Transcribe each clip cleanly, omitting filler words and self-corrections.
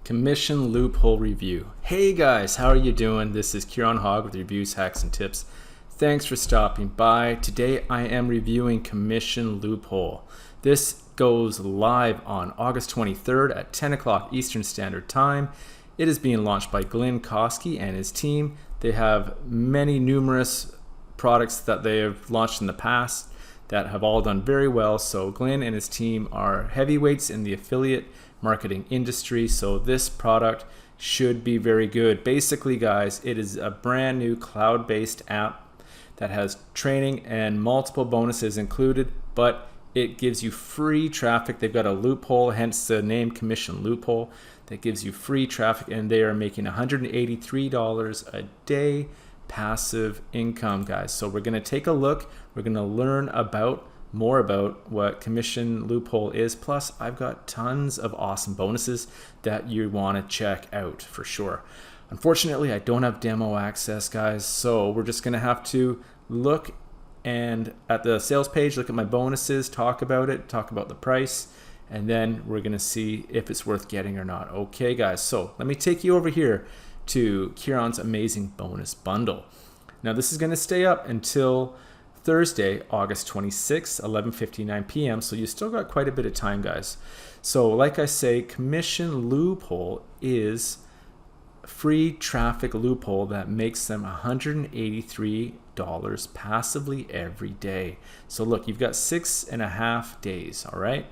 Commission loophole review. Hey guys, how are you doing? This is Kieran Hogg with Reviews, Hacks, and Tips. Thanks for stopping by. Today I am reviewing Commission Loophole. This goes live on August 23rd at 10 o'clock Eastern Standard Time. It is being launched by Glenn Koski and his team. They have numerous products that they have launched in the past that have all done very well. So Glenn and his team are heavyweights in the affiliate marketing industry. So this product should be very good. Basically, guys, it is a brand new cloud-based app that has training and multiple bonuses included, but it gives you free traffic. They've got a loophole, hence the name Commission Loophole, that gives you free traffic, and they are making $183 a day passive income, guys. So we're going to take a look. We're going to learn more about what Commission Loophole is. Plus, I've got tons of awesome bonuses that you want to check out for sure. Unfortunately, I don't have demo access, guys, so we're just going to have to look and at the sales page, look at my bonuses, talk about it, talk about the price, and then we're going to see if it's worth getting or not. Okay, guys, so let me take you over here to Kieran's amazing bonus bundle. Now, this is going to stay up until Thursday, August 26th, 11:59 p.m. So you still got quite a bit of time, guys. So like I say, Commission Loophole is free traffic loophole that makes them $183 passively every day. So look, you've got 6.5 days, all right?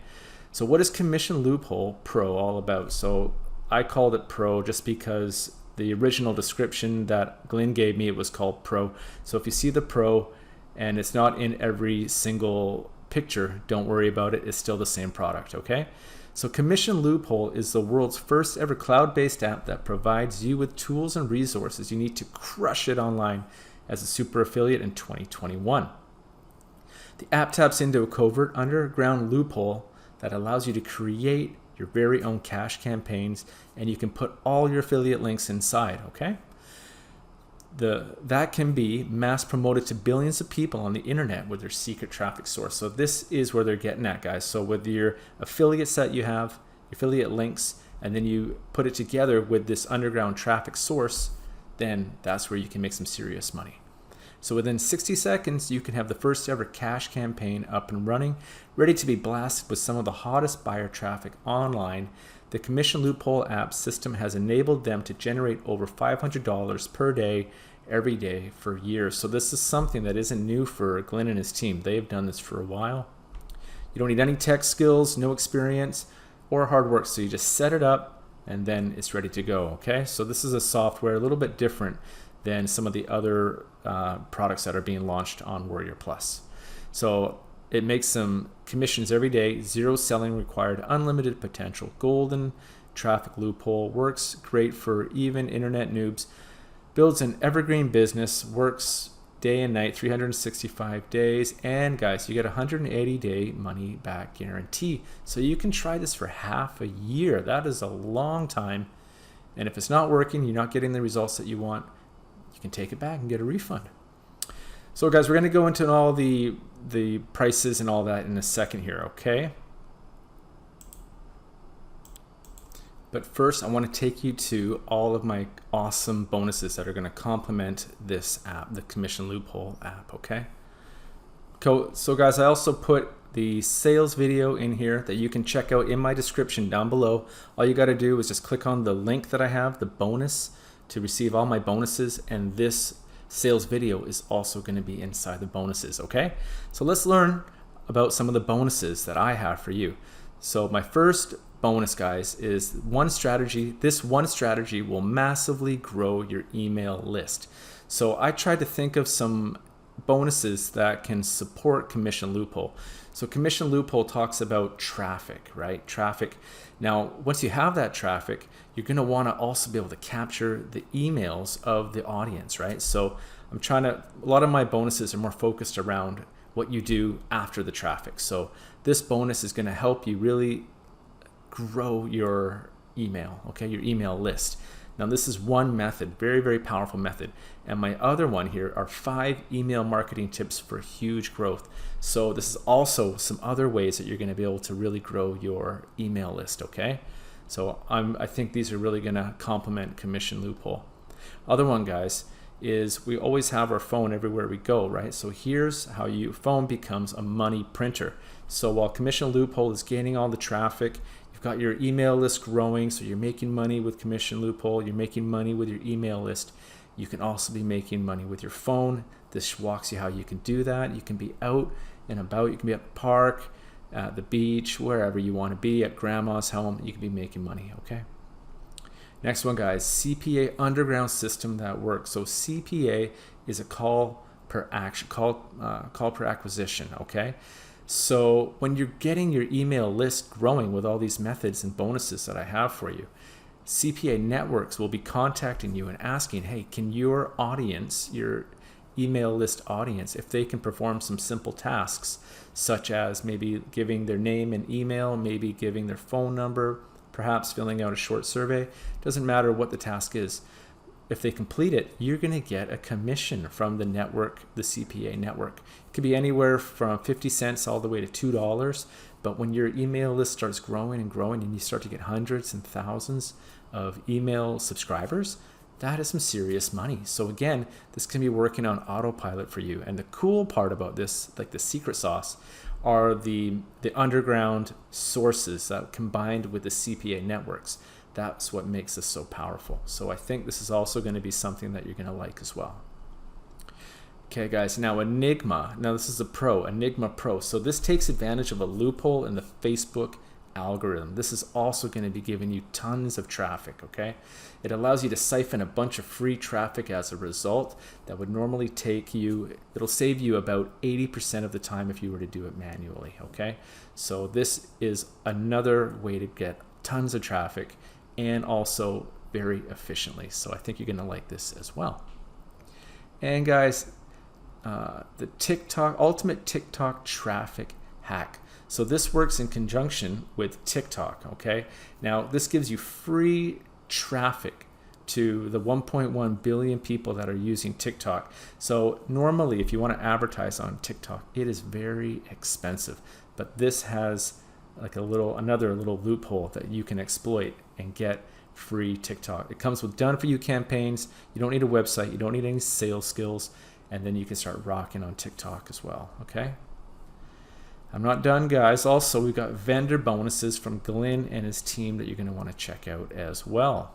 So what is Commission Loophole Pro all about? So I called it Pro just because the original description that Glenn gave me, it was called Pro. So if you see the Pro, and it's not in every single picture, don't worry about it. It's still the same product, okay? So Commission Loophole is the world's first ever cloud-based app that provides you with tools and resources you need to crush it online as a super affiliate in 2021. The app taps into a covert underground loophole that allows you to create your very own cash campaigns, and you can put all your affiliate links inside, okay? That can be mass promoted to billions of people on the internet with their secret traffic source. So this is where they're getting at, guys. So with your affiliates that you have, affiliate links, and then you put it together with this underground traffic source, then that's where you can make some serious money. So within 60 seconds, you can have the first ever cash campaign up and running, ready to be blasted with some of the hottest buyer traffic online. The Commission Loophole app system has enabled them to generate over $500 per day, every day for years. So this is something that isn't new for Glenn and his team. They've done this for a while. You don't need any tech skills, no experience, or hard work. So you just set it up and then it's ready to go, okay? So this is a software a little bit different than some of the other products that are being launched on Warrior Plus. So it makes some commissions every day, zero selling required, unlimited potential, golden traffic loophole, works great for even internet noobs, builds an evergreen business, works day and night, 365 days, and guys, you get a 180-day money back guarantee. So you can try this for half a year. That is a long time. And if it's not working, you're not getting the results that you want, you can take it back and get a refund. So guys, we're going to go into all the prices and all that in a second here, okay? But first, I want to take you to all of my awesome bonuses that are going to complement this app, the Commission Loophole app, okay? So guys, I also put the sales video in here that you can check out in my description down below. All you got to do is just click on the link that I have, the bonus, to receive all my bonuses, and this sales video is also going to be inside the bonuses, okay? So let's learn about some of the bonuses that I have for you. So my first bonus, guys, is one strategy. This one strategy will massively grow your email list. So I tried to think of some bonuses that can support Commission Loophole. So Commission Loophole talks about traffic, right? Traffic. Now, once you have that traffic, you're going to want to also be able to capture the emails of the audience, right? So a lot of my bonuses are more focused around what you do after the traffic. So this bonus is going to help you really grow your email, okay? Your email list. Now this is one method, very, very powerful method. And my other one here are 5 email marketing tips for huge growth. So this is also some other ways that you're going to be able to really grow your email list, okay? So I think these are really going to complement Commission Loophole. Other one, guys, is we always have our phone everywhere we go, right? So here's how your phone becomes a money printer. So while Commission Loophole is gaining all the traffic, you've got your email list growing, so you're making money with Commission Loophole, you're making money with your email list. You can also be making money with your phone. This walks you how you can do that. You can be out and about. You can be at the park, at the beach, wherever you want to be, at grandma's home. You can be making money, okay? Next one, guys, CPA underground system that works. So CPA is a call per acquisition, okay? So when you're getting your email list growing with all these methods and bonuses that I have for you, CPA networks will be contacting you and asking, hey, can your audience, your email list audience, if they can perform some simple tasks, such as maybe giving their name and email, maybe giving their phone number, perhaps filling out a short survey, doesn't matter what the task is. If they complete it, you're going to get a commission from the network, the CPA network. It could be anywhere from 50 cents all the way to $2. But when your email list starts growing and growing and you start to get hundreds and thousands of email subscribers, that is some serious money. So again, this can be working on autopilot for you. And the cool part about this, like the secret sauce, are the underground sources that combined with the CPA networks. That's what makes this so powerful. So I think this is also going to be something that you're going to like as well. Okay, guys, now Enigma. Now this is a Pro, Enigma Pro. So this takes advantage of a loophole in the Facebook algorithm. This is also going to be giving you tons of traffic, okay? It allows you to siphon a bunch of free traffic as a result that would normally take you, it'll save you about 80% of the time if you were to do it manually, okay? So this is another way to get tons of traffic and also very efficiently. So I think you're going to like this as well. And guys, the ultimate TikTok traffic hack. So this works in conjunction with TikTok, okay? Now, this gives you free traffic to the 1.1 billion people that are using TikTok. So normally, if you want to advertise on TikTok, it is very expensive. But this has like another little loophole that you can exploit and get free TikTok. It comes with done-for-you campaigns. You don't need a website. You don't need any sales skills. And then you can start rocking on TikTok as well, okay? I'm not done, guys. Also, we've got vendor bonuses from Glenn and his team that you're going to want to check out as well.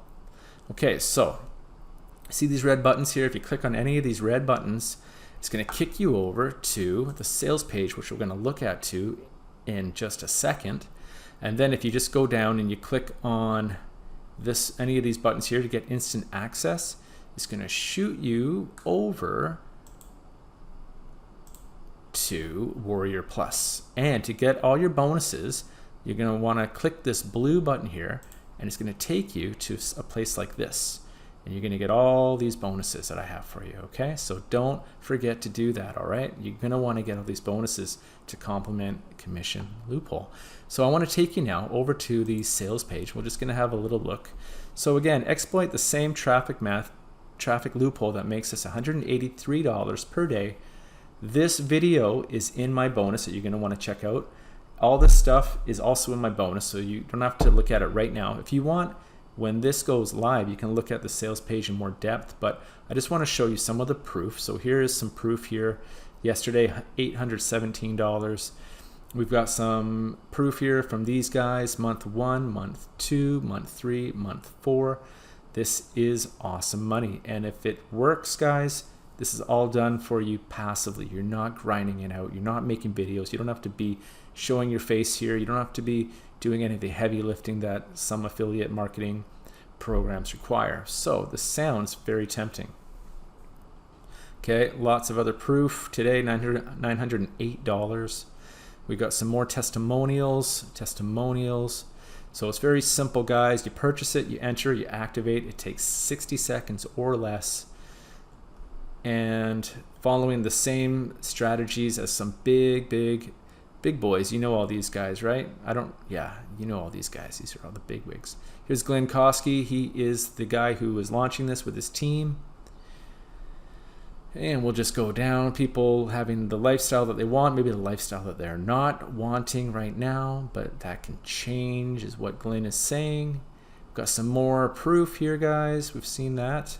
Okay, so see these red buttons here? If you click on any of these red buttons, it's going to kick you over to the sales page, which we're going to look at too in just a second. And then if you just go down and you click on any of these buttons here to get instant access, it's going to shoot you over to Warrior Plus. And to get all your bonuses, you're going to want to click this blue button here, and it's going to take you to a place like this. And you're going to get all these bonuses that I have for you, okay? So don't forget to do that, all right? You're going to want to get all these bonuses to complement Commission Loophole. So I want to take you now over to the sales page. We're just going to have a little look. So again, exploit the same traffic loophole that makes us $183 per day. This video is in my bonus that you're going to want to check out. All this stuff is also in my bonus, so you don't have to look at it right now. If you want, when this goes live, you can look at the sales page in more depth, but I just want to show you some of the proof. So here is some proof here. Yesterday, $817. We've got some proof here from these guys, month 1, month 2, month 3, month 4. This is awesome money. And if it works, guys, this is all done for you passively. You're not grinding it out. You're not making videos. You don't have to be showing your face here. You don't have to be doing any of the heavy lifting that some affiliate marketing programs require. So this sounds very tempting. Okay, lots of other proof. Today, $908. We got some more testimonials. So it's very simple, guys. You purchase it, you enter, you activate. It takes 60 seconds or less. And following the same strategies as some big boys. You know all these guys, right? You know all these guys. These are all the big wigs. Here's Glenn Kosky. He is the guy who is launching this with his team. And we'll just go down. People having the lifestyle that they want, maybe the lifestyle that they're not wanting right now, but that can change is what Glenn is saying. Got some more proof here, guys. We've seen that.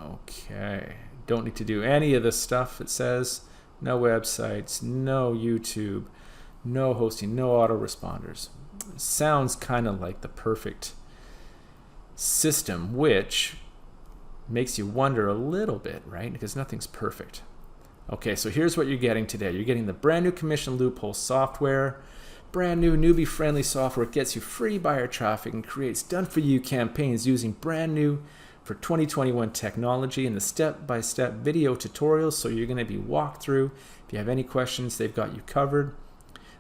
Okay. Don't need to do any of this stuff. It says no websites, no YouTube, no hosting, no autoresponders. Sounds kind of like the perfect system, which makes you wonder a little bit, right? Because nothing's perfect. Okay, so here's what you're getting today. You're getting the brand new commission loophole software, brand new newbie friendly software. It gets you free buyer traffic and creates done for you campaigns using brand new for 2021 technology and the step-by-step video tutorials. So you're going to be walked through. If you have any questions, they've got you covered.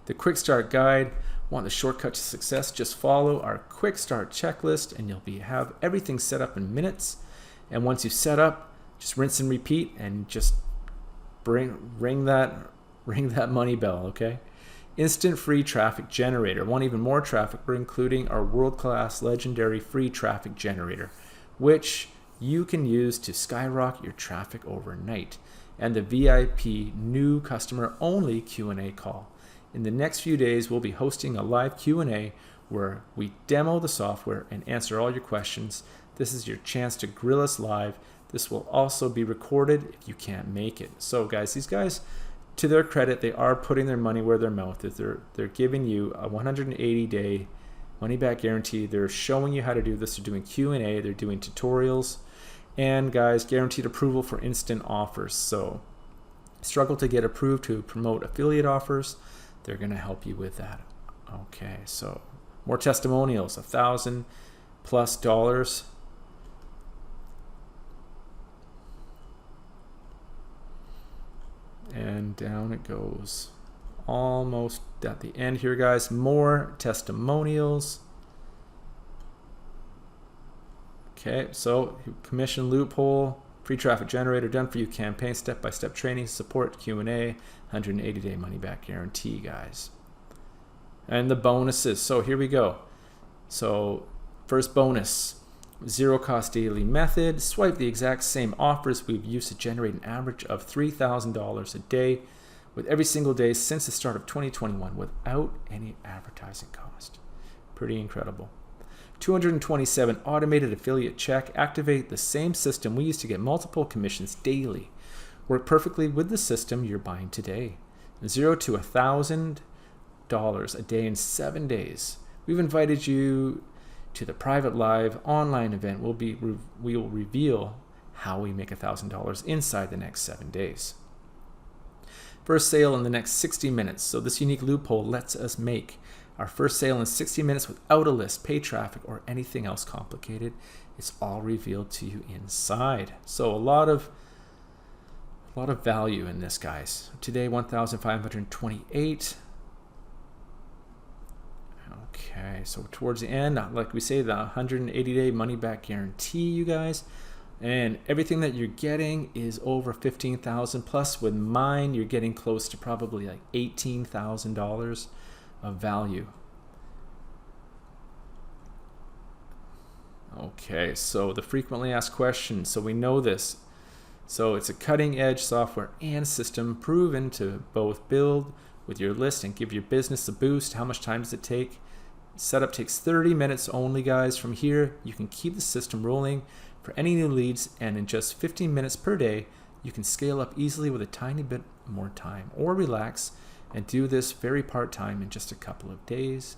The quick start guide. Want the shortcut to success? Just follow our quick start checklist and you'll have everything set up in minutes. And once you've set up, just rinse and repeat and just ring that money bell, okay? Instant free traffic generator. Want even more traffic? We're including our world-class legendary free traffic generator, which you can use to skyrocket your traffic overnight. And the VIP new customer only Q&A call. In the next few days, we'll be hosting a live Q&A where we demo the software and answer all your questions. This is your chance to grill us live. This will also be recorded if you can't make it. So guys, these guys, to their credit, they are putting their money where their mouth is. They're giving you a 180-day money-back guarantee. They're showing you how to do this. They're doing Q&A. They're doing tutorials. And guys, guaranteed approval for instant offers. So struggle to get approved to promote affiliate offers, they're going to help you with that. Okay, so more testimonials, $1,000+ and down it goes. Almost at the end here, guys. More testimonials. Okay, so commission loophole, free traffic generator, done for you campaign, step-by-step training, support, Q&A, 180-day money-back guarantee, guys. And the bonuses. So here we go. So first bonus, zero cost daily method. Swipe the exact same offers we've used to generate an average of $3,000 a day with every single day since the start of 2021 without any advertising cost. Pretty incredible. 227 automated affiliate check. Activate the same system we use to get multiple commissions daily. Work perfectly with the system you're buying today. $0 to $1,000 a day in 7 days. We've invited you to the private live online event. We will reveal how we make $1,000 inside the next 7 days. First sale in the next 60 minutes. So this unique loophole lets us make our first sale in 60 minutes without a list, pay traffic, or anything else complicated. It's all revealed to you inside. So a lot of value in this, guys. Today, 1,528. Okay, so towards the end, like we say, the 180-day money-back guarantee, you guys. And everything that you're getting is over $15,000 plus. With mine, you're getting close to probably like $18,000 of value. Okay, so the frequently asked questions. So we know this. So it's a cutting edge software and system proven to both build with your list and give your business a boost. How much time does it take? Setup takes 30 minutes only, guys. From here, you can keep the system rolling for any new leads, and in just 15 minutes per day, you can scale up easily with a tiny bit more time, or relax and do this very part-time in just a couple of days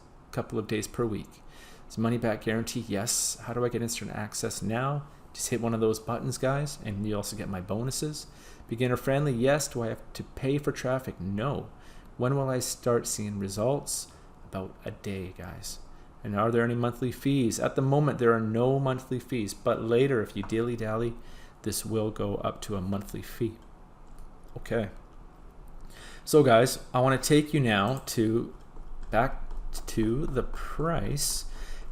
per week. It's money back guarantee, yes. How do I get instant access now? Just hit one of those buttons, guys, and you also get my bonuses. Beginner friendly, yes. Do I have to pay for traffic? No. When will I start seeing results? About a day, guys. And are there any monthly fees? At the moment, there are no monthly fees, but later, if you dilly-dally, this will go up to a monthly fee. Okay. So, guys, I want to take you now back to the price.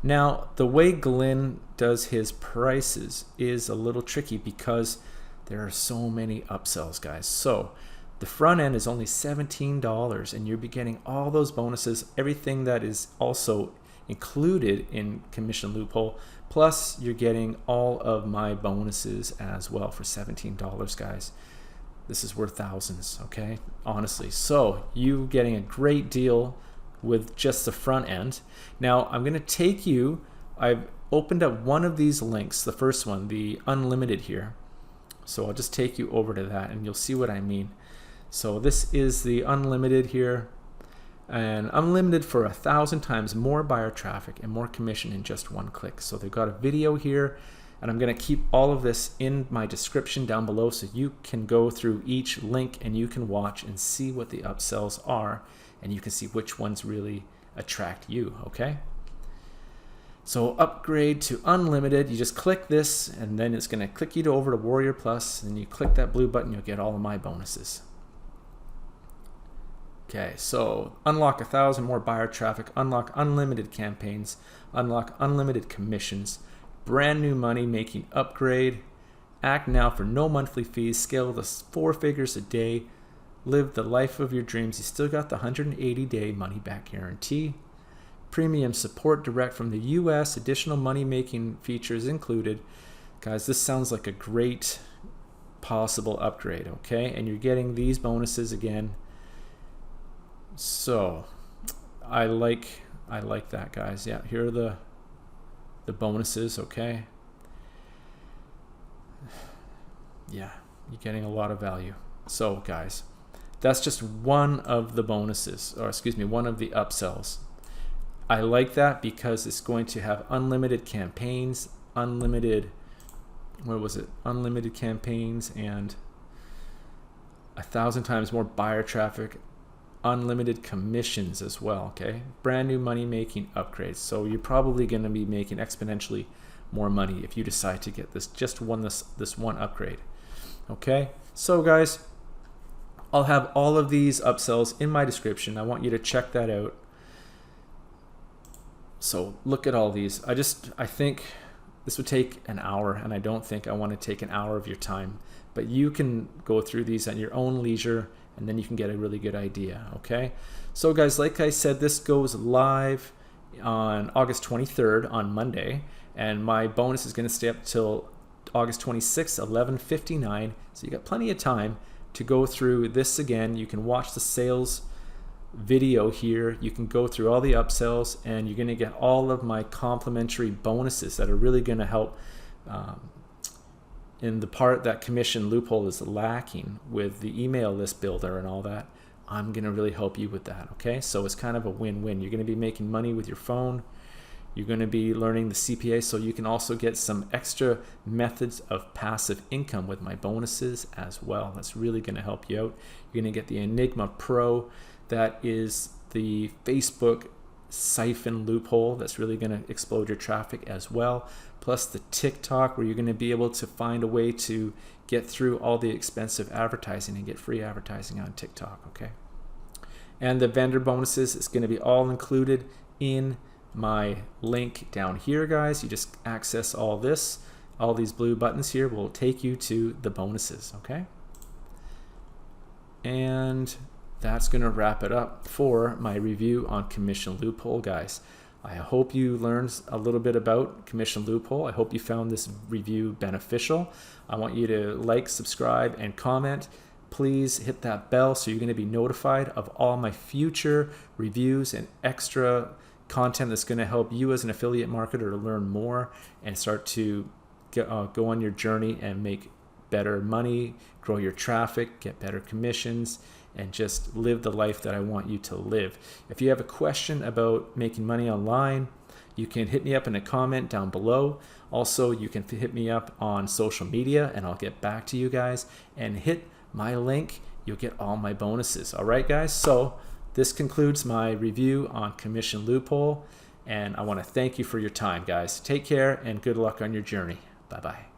Now, the way Glenn does his prices is a little tricky because there are so many upsells, guys. So the front end is only $17 and you're getting all those bonuses, everything that is also included in commission loophole, plus you're getting all of my bonuses as well for $17, guys. This is worth thousands, okay? Honestly. So you getting a great deal with just the front end. Now I'm going to take you, I've opened up one of these links, the first one, the unlimited here. So I'll just take you over to that and you'll see what I mean. So this is the unlimited here, and unlimited for 1,000 times more buyer traffic and more commission in just one click. So they've got a video here, and I'm going to keep all of this in my description down below so you can go through each link and you can watch and see what the upsells are, and you can see which ones really attract you, okay? So upgrade to unlimited, you just click this and then it's going to click you over to Warrior Plus, and you click that blue button, you'll get all of my bonuses. Okay, so unlock 1,000 more buyer traffic, unlock unlimited campaigns, unlock unlimited commissions, brand new money making upgrade, act now for no monthly fees, scale to 4 figures a day, live the life of your dreams. You still got the 180-day money back guarantee. Premium support direct from the US, additional money making features included. Guys, this sounds like a great possible upgrade, okay? And you're getting these bonuses again. So I like that, guys. Yeah, here are the bonuses, okay? Yeah, you're getting a lot of value. So guys, that's just one of the bonuses, or excuse me, one of the upsells. I like that because it's going to have unlimited campaigns, unlimited campaigns, and 1,000 times more buyer traffic, unlimited commissions as well, okay? Brand new money making upgrades. So you're probably going to be making exponentially more money if you decide to get this one upgrade, okay? So guys, I'll have all of these upsells in my description. I want you to check that out. So look at all these. I think this would take an hour, and I don't think I want to take an hour of your time, but you can go through these at your own leisure, and then you can get a really good idea, okay? So guys, like I said, this goes live on August 23rd on Monday, and my bonus is going to stay up till August 26th, 11:59. So you got plenty of time to go through this again. You can watch the sales video here, you can go through all the upsells, and you're going to get all of my complimentary bonuses that are really going to help in the part that commission loophole is lacking with the email list builder and all that. I'm going to really help you with that, okay? So it's kind of a win-win. You're going to be making money with your phone, you're going to be learning the CPA, so you can also get some extra methods of passive income with my bonuses as well. That's really going to help you out. You're going to get the Enigma Pro, that is the Facebook siphon loophole that's really going to explode your traffic as well, plus the TikTok, where you're going to be able to find a way to get through all the expensive advertising and get free advertising on TikTok, okay? And the vendor bonuses is going to be all included in my link down here, guys. You just access all this. All these blue buttons here will take you to the bonuses, okay? And that's going to wrap it up for my review on commission loophole, guys. I hope you learned a little bit about commission loophole. I hope you found this review beneficial. I want you to like, subscribe, and comment. Please hit that bell so you're going to be notified of all my future reviews and extra content that's going to help you as an affiliate marketer to learn more and start to go on your journey and make better money, grow your traffic, get better commissions, and just live the life that I want you to live. If you have a question about making money online, you can hit me up in a comment down below. Also, you can hit me up on social media and I'll get back to you guys. And hit my link, you'll get all my bonuses. All right, guys? So this concludes my review on commission loophole, and I want to thank you for your time, guys. Take care and good luck on your journey. Bye-bye.